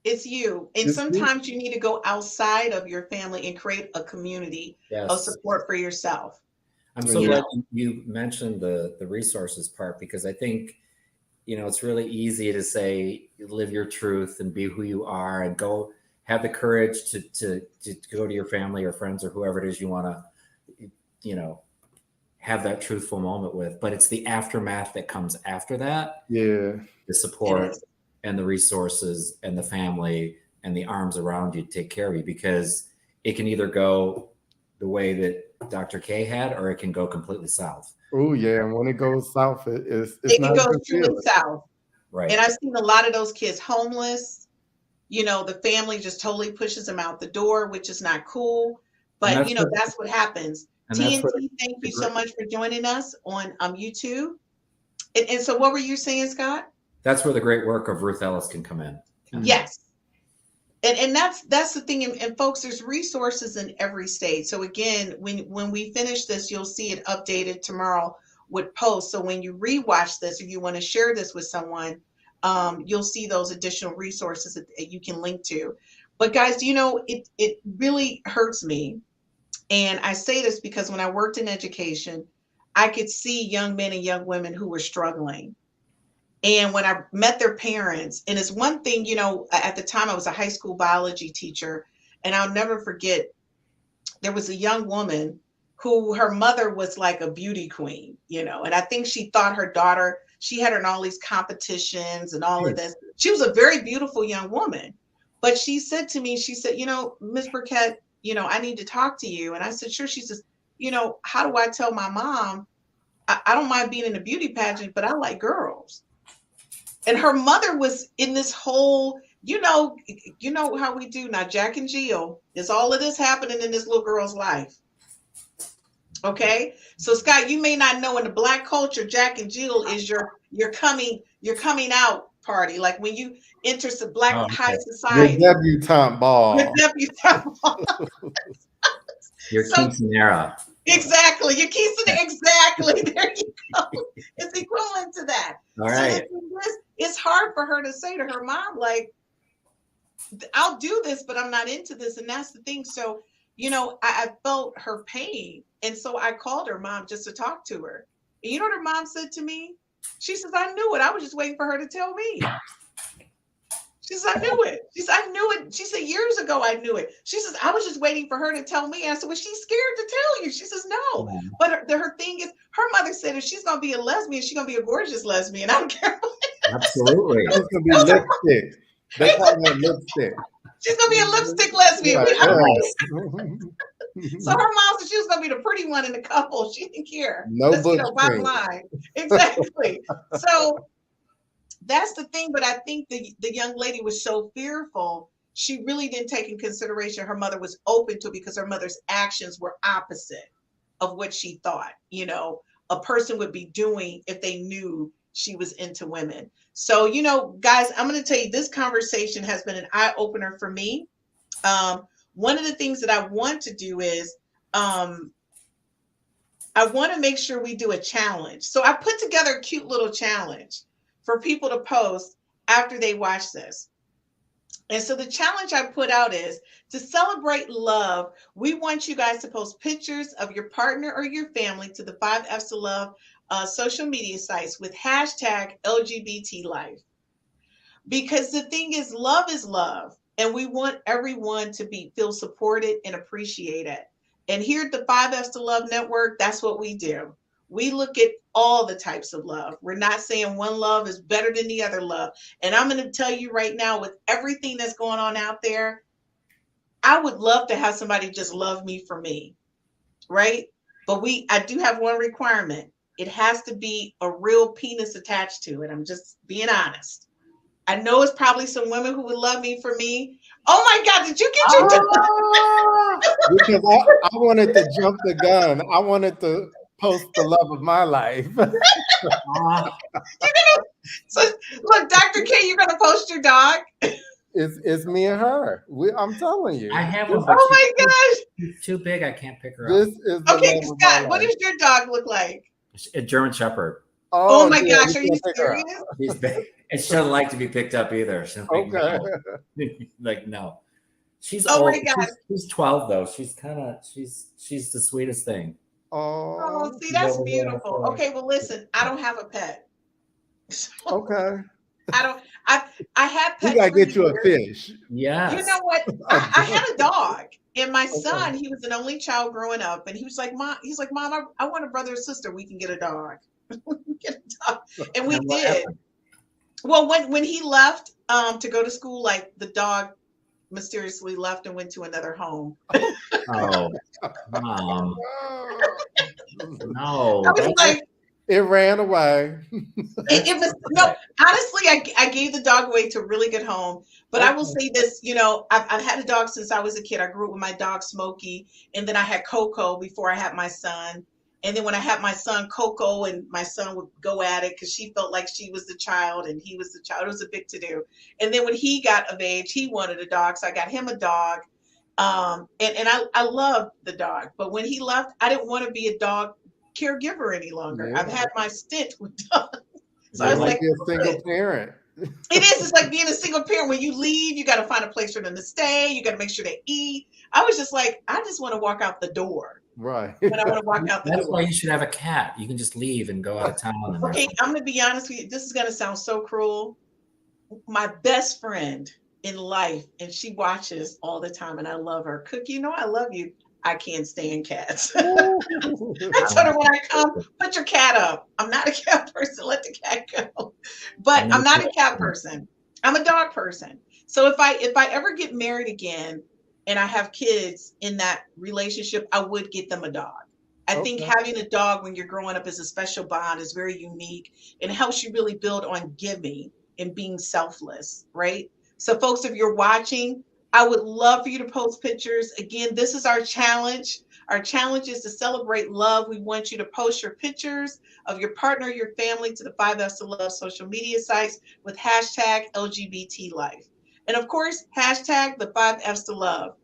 It's you. And sometimes you need to go outside of your family and create a community of support for yourself. I'm so glad you mentioned the resources part, because I think, you know, it's really easy to say, live your truth and be who you are and go have the courage to go to your family or friends or whoever it is you want to, you know, have that truthful moment with. But it's the aftermath that comes after that. Yeah. The support and the resources and the family and the arms around you to take care of you, because it can either go the way that Dr. K had, or it can go completely south. Oh yeah, and when it goes south, it can go truly south. Right. And I've seen a lot of those kids homeless. You know, the family just totally pushes them out the door, which is not cool. But you know, that's what happens. TNT, thank you so much for joining us on YouTube. And so, what were you saying, Scott? That's where the great work of Ruth Ellis can come in. Yes. And that's the thing. And folks, there's resources in every state. So again, when we finish this, you'll see it updated tomorrow with posts. So when you rewatch this, if you want to share this with someone, you'll see those additional resources that you can link to. But guys, you know, it really hurts me. And I say this because when I worked in education, I could see young men and young women who were struggling. And when I met their parents, and it's one thing, you know, at the time I was a high school biology teacher, and I'll never forget, there was a young woman who her mother was like a beauty queen, you know, and I think she thought her daughter, she had her in all these competitions and all of this. She was a very beautiful young woman, but she said to me, she said, you know, Miss Burkett, you know, I need to talk to you. And I said, sure. She says, you know, how do I tell my mom, I don't mind being in a beauty pageant, but I like girls. And her mother was in this whole, you know how we do now, Jack and Jill, is all of this happening in this little girl's life. Okay. So Scott, you may not know, in the Black culture, Jack and Jill is your coming out party. Like when you enter the Black high society. Your debutante ball. Your debutante ball. Your quinceanera. Exactly. Your quinceanera. Exactly. There you go. It's equivalent to that. All right. So it's hard for her to say to her mom, like, I'll do this, but I'm not into this. And that's the thing. So, you know, I felt her pain. And so I called her mom just to talk to her. And you know what her mom said to me? She says, I knew it. I was just waiting for her to tell me. She says, I knew it. She said, I knew it. She said, years ago, I knew it. She says, I was just waiting for her to tell me. And I said, well, she's scared to tell you. She says, no. But her thing is, her mother said, if she's going to be a lesbian, she's going to be a gorgeous lesbian. I don't care. Absolutely. She's going to be lipstick. They call her lipstick. She's going to be a lipstick lesbian. Right. So her mom said she was going to be the pretty one in the couple. She didn't care. No book. Bottom line. Exactly. So that's the thing. But I think the young lady was so fearful. She really didn't take in consideration her mother was open to it, because her mother's actions were opposite of what she thought, you know, a person would be doing if they knew she was into women. So, you know, guys, I'm going to tell you, this conversation has been an eye opener for me. One of the things that I want to do is I want to make sure we do a challenge. So I put together a cute little challenge for people to post after they watch this. And so the challenge I put out is to celebrate love. We want you guys to post pictures of your partner or your family to the 5Fs to Love social media sites with hashtag LGBT life. Because the thing is love. And we want everyone to feel supported and appreciated. And here at the 5Fs to Love Network, that's what we do. We look at all the types of love. We're not saying one love is better than the other love. And I'm going to tell you right now, with everything that's going on out there, I would love to have somebody just love me for me, right? But I do have one requirement. It has to be a real penis attached to it. I'm just being honest. I know it's probably some women who would love me for me. Oh my God, did you get your Because I wanted to jump the gun. I wanted to post the love of my life. So look, Dr. K, you're gonna post your dog? It's me and her. I'm telling you. I have one, but Oh my gosh. she's too big. I can't pick her up. This is the Okay, love of my Scott, what life. does your dog look like? A German Shepherd. Oh my yeah, gosh, are you can't pick her up. serious? She's big. And she doesn't like to be picked up either. She's like, Okay. no. Like, no. She's Oh old. my God. She's 12 though. She's the sweetest thing. Oh, see, she's that's over there beautiful. for- Okay, well, listen, I don't have a pet. Okay. I had pets. You gotta for get you a years. fish. Yes. You know what? I had a dog, and my son, he was an only child growing up, and he was like, Mom, I want a brother or sister. We can get a dog. We can get a dog. And we And what did. happened? Well, when he left to go to school, like the dog mysteriously left and went to another home. Oh, Mom. No. I was like, It ran away. it was no. Honestly, I gave the dog away to a really good home. But I will say this, I've had a dog since I was a kid. I grew up with my dog Smokey, and then I had Coco before I had my son. And then when I had my son, Coco and my son would go at it because she felt like she was the child and he was the child. It was a big to do. And then when he got of age, he wanted a dog, so I got him a dog. And I loved the dog, but when he left, I didn't want to be a dog caregiver any longer. Yeah. I've had my stint with dogs. So I You was might like, be a single parent. it is. It's like being a single parent. When you leave, you got to find a place for them to stay. You got to make sure they eat. I was just like, I just want to walk out the door. Right. When I want to walk out the That's door. why you should have a cat. You can just leave and go out of town. And Okay, I'm going to be honest with you. This is going to sound so cruel. My best friend in life, and she watches all the time, and I love her. Cookie, I love you. I can't stand cats. I told her when I come, put your cat up. I'm not a cat person. Let the cat go. But I'm not a cat person. I'm a dog person. So if I ever get married again and I have kids in that relationship, I would get them a dog. I think having a dog when you're growing up is a special bond, is very unique, and helps you really build on giving and being selfless, right? So folks, if you're watching, I would love for you to post pictures. Again, this is our challenge. Our challenge is to celebrate love. We want you to post your pictures of your partner, your family to the 5Fs to Love social media sites with hashtag LGBT life. And of course, hashtag the 5Fs to Love.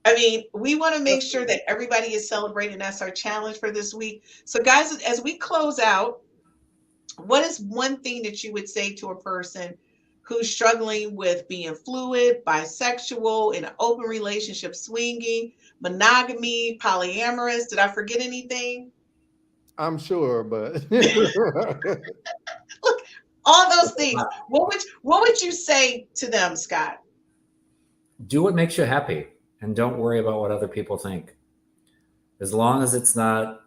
I mean, we want to make sure that everybody is celebrating. That's our challenge for this week. So guys, as we close out, what is one thing that you would say to a person who's struggling with being fluid, bisexual, in an open relationship, swinging, monogamy, polyamorous? Did I forget anything? I'm sure, but Look, all those things. What would you say to them, Scott? Do what makes you happy and don't worry about what other people think. As long as it's not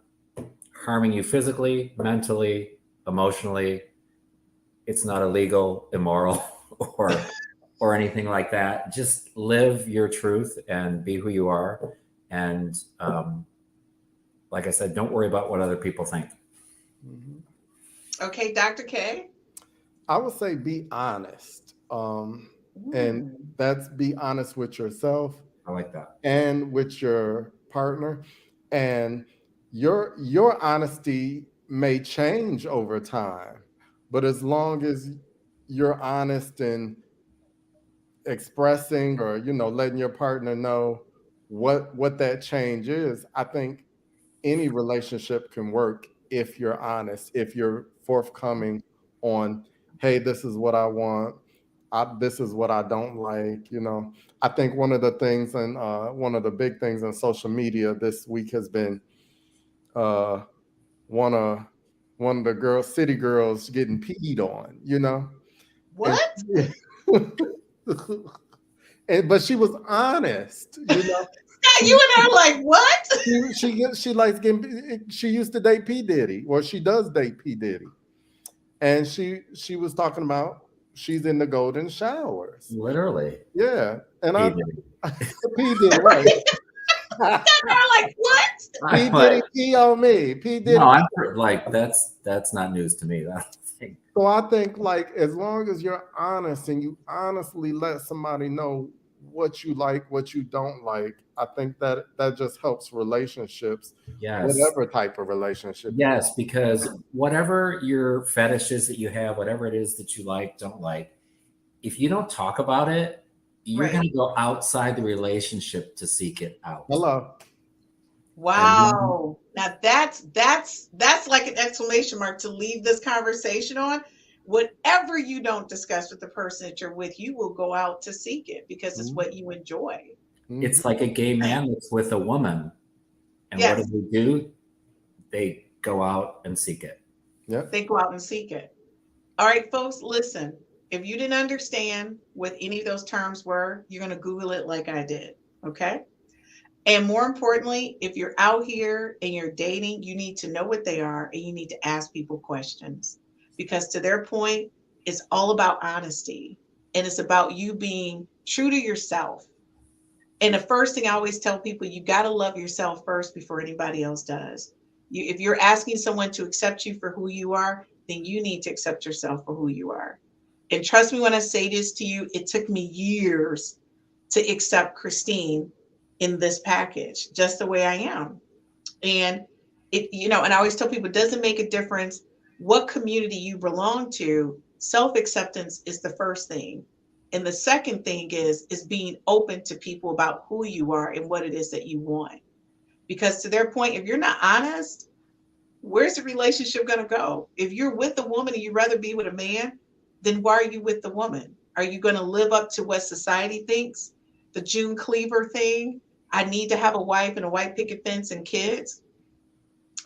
harming you physically, mentally, emotionally, it's not illegal, immoral, or anything like that. Just live your truth and be who you are. And like I said, don't worry about what other people think. Okay, Dr. K. I would say be honest. And that's be honest with yourself. I like that. And with your partner. And your honesty may change over time, but as long as you're honest and expressing or letting your partner know what that change is, I think any relationship can work if you're honest, if you're forthcoming on, hey, this is what I want. This is what I don't like. I think one of the things and one of the big things in social media this week has been uh, one of one of the city girls getting peed on. And What? but she was honest. Yeah, you and her are like, what? She likes getting. She used to date P Diddy, or she does date P Diddy, and she was talking about she's in the golden showers. Literally. Yeah, and He I did. P Diddy, right? They're like, what? P Diddy pee on me. P Diddy. No, I'm like that's not news to me. That's the thing. So I think like as long as you're honest and you honestly let somebody know what you like, what you don't like, I think that just helps relationships, Yes. whatever type of relationship. Yes, because whatever your fetish is that you have, whatever it is that you like, don't like, if you don't talk about it, you're Right. going to go outside the relationship to seek it out. Hello. Wow. Now that's like an exclamation mark to leave this conversation on. Whatever you don't discuss with the person that you're with, you will go out to seek it because it's what you enjoy. It's like a gay man that's with a woman. And Yes. what do? They go out and seek it. Yep. They go out and seek it. All right, folks, listen. If you didn't understand what any of those terms were, you're going to Google it like I did. Okay. And more importantly, if you're out here and you're dating, you need to know what they are and you need to ask people questions. Because to their point, it's all about honesty and it's about you being true to yourself. And the first thing I always tell people, you got to love yourself first before anybody else does. If you're asking someone to accept you for who you are, then you need to accept yourself for who you are. And trust me when I say this to you, it took me years to accept Christine in this package, just the way I am. And and I always tell people, it doesn't make a difference what community you belong to. Self-acceptance is the first thing. And the second thing is being open to people about who you are and what it is that you want. Because to their point, if you're not honest, where's the relationship going to go? If you're with a woman and you'd rather be with a man, then why are you with the woman? Are you going to live up to what society thinks? The June Cleaver thing? I need to have a wife and a white picket fence and kids.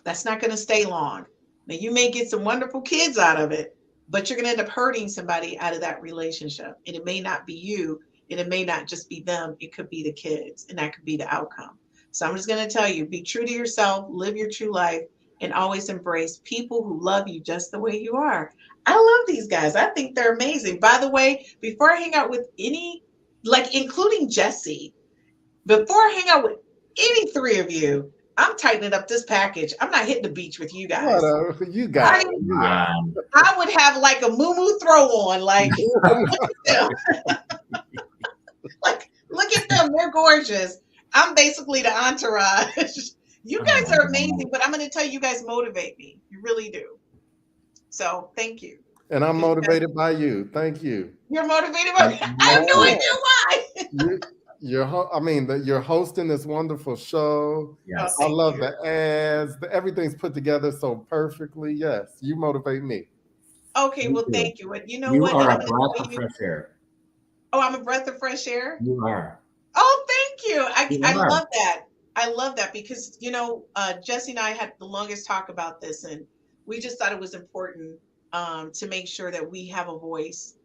That's not going to stay long. Now, you may get some wonderful kids out of it, but you're going to end up hurting somebody out of that relationship. And it may not be you, and it may not just be them. It could be the kids, and that could be the outcome. So I'm just going to tell you, be true to yourself, live your true life, and always embrace people who love you just the way you are. I love these guys. I think they're amazing. By the way, before I hang out with any, like including Jesse, before I hang out with any three of you, I'm tightening up this package. I'm not hitting the beach with you guys. You got it. I would have like a moo throw on. Like, like, look at them. They're gorgeous. I'm basically the entourage. You guys are amazing, but I'm going to tell you, you guys motivate me. You really do. So thank you. And I'm motivated by you. Thank you. You're motivated by me. I have no idea why. You're hosting this wonderful show. Yes. I love the ads. Everything's put together so perfectly. Yes, you motivate me. Okay, well, thank you. And you know you what? are a breath of fresh air. Oh, I'm a breath of fresh air? You are. Oh, thank you. I love that. I love that because, Jesse and I had the longest talk about this, and we just thought it was important to make sure that we have a voice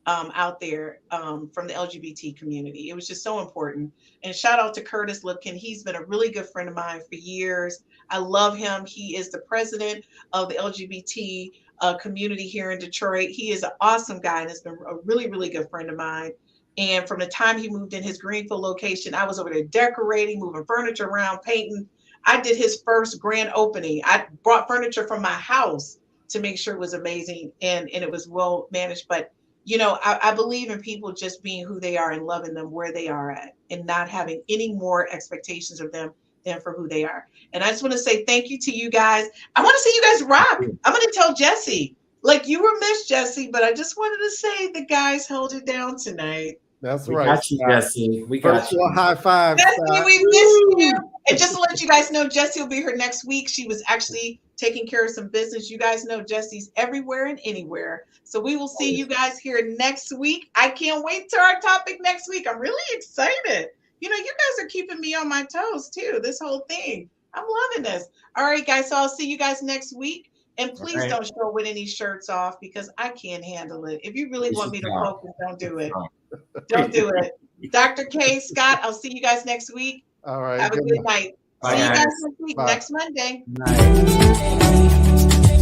out there from the LGBT community. It was just so important. And shout out to Curtis Lipkin. He's been a really good friend of mine for years. I love him. He is the president of the LGBT community here in Detroit. He is an awesome guy and has been a really, really good friend of mine. And from the time he moved in his Greenfield location, I was over there decorating, moving furniture around, painting. I did his first grand opening. I brought furniture from my house to make sure it was amazing and it was well managed. But, I believe in people just being who they are and loving them where they are at and not having any more expectations of them than for who they are. And I just want to say thank you to you guys. I want to see you guys rock. I'm going to tell Jesse, like you were missed, Jesse, but I just wanted to say the guys held it down tonight. That's We right. got you, Scott. Jesse. We got Virtual you. high five, Jesse, Scott. we missed you. And just to let you guys know, Jessie will be here next week. She was actually taking care of some business. You guys know Jesse's everywhere and anywhere. So we will see you guys here next week. I can't wait to our topic next week. I'm really excited. You know, you guys are keeping me on my toes too, this whole thing. I'm loving this. All right, guys. So I'll see you guys next week. And please right. don't show with any shirts off because I can't handle it. If you really want me to focus, don't do it. Don't do it. Dr. K, Scott, I'll see you guys next week. All right. Have a good night. Bye, See you guys. guys next week, Bye. next Monday. Night.